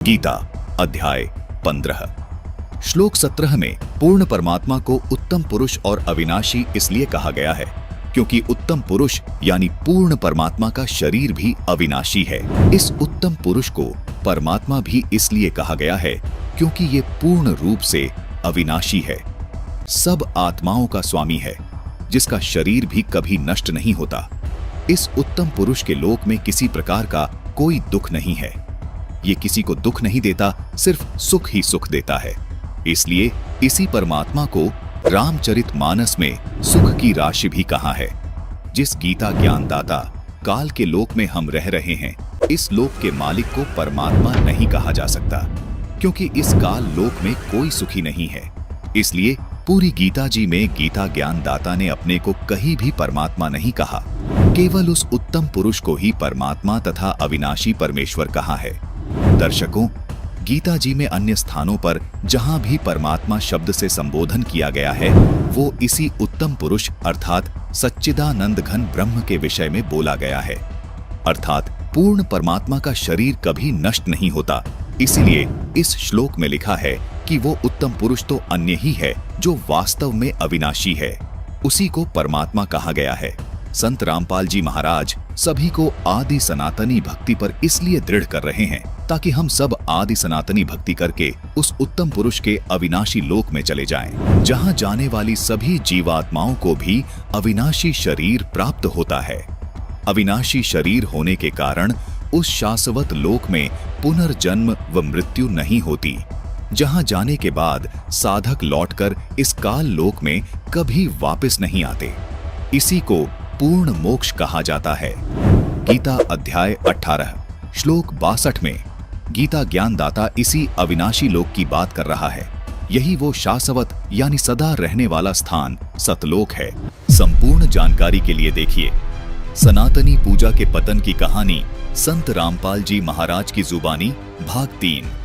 गीता अध्याय 15 श्लोक 17 में पूर्ण परमात्मा को उत्तम पुरुष और अविनाशी इसलिए कहा गया है क्योंकि उत्तम पुरुष यानी पूर्ण परमात्मा का शरीर भी अविनाशी है। इस उत्तम पुरुष को परमात्मा भी इसलिए कहा गया है क्योंकि ये पूर्ण रूप से अविनाशी है, सब आत्माओं का स्वामी है, जिसका शरीर भी कभी नष्ट नहीं होता। इस उत्तम पुरुष के लोक में किसी प्रकार का कोई दुख नहीं है। ये किसी को दुख नहीं देता, सिर्फ सुख ही सुख देता है। इसलिए इसी परमात्मा को रामचरितमानस में सुख की राशि भी कहा है। जिस गीता ज्ञानदाता काल के लोक में हम रह रहे हैं, इस लोक के मालिक को परमात्मा नहीं कहा जा सकता, क्योंकि इस काल लोक में कोई सुखी नहीं है। इसलिए पूरी गीता जी में गीता ज्ञानदाता ने अपने को कहीं भी परमात्मा नहीं कहा, केवल उस उत्तम पुरुष को ही परमात्मा तथा अविनाशी परमेश्वर कहा है। दर्शकों, गीता जी में अन्य स्थानों पर जहां भी परमात्मा शब्द से संबोधन किया गया है, वो इसी उत्तम पुरुष अर्थात सच्चिदानंद घन ब्रह्म के विषय में बोला गया है। अर्थात पूर्ण परमात्मा का शरीर कभी नष्ट नहीं होता। इसीलिए इस श्लोक में लिखा है कि वो उत्तम पुरुष तो अन्य ही है जो वास्तव में अविनाशी है, उसी को परमात्मा कहा गया है। संत रामपाल जी महाराज सभी को आदि सनातनी भक्ति पर इसलिए दृढ़ कर रहे हैं ताकि हम सब आदि सनातनी भक्ति करके उस उत्तम पुरुष के अविनाशी लोक में चले जाएं, जहां जाने वाली सभी जीवात्माओं को भी अविनाशी शरीर प्राप्त होता है। अविनाशी शरीर होने के कारण उस शाश्वत लोक में पुनर्जन्म व मृत्यु नहीं होती, जहां जाने के बाद साधक लौटकर इस काल लोक में कभी वापस नहीं आते। इसी को पूर्ण मोक्ष कहा जाता है। गीता अध्याय 18 श्लोक 62 में गीता ज्ञानदाता इसी अविनाशी लोक की बात कर रहा है। यही वो शाश्वत यानी सदा रहने वाला स्थान सतलोक है। संपूर्ण जानकारी के लिए देखिए सनातनी पूजा के पतन की कहानी संत रामपाल जी महाराज की जुबानी भाग 3।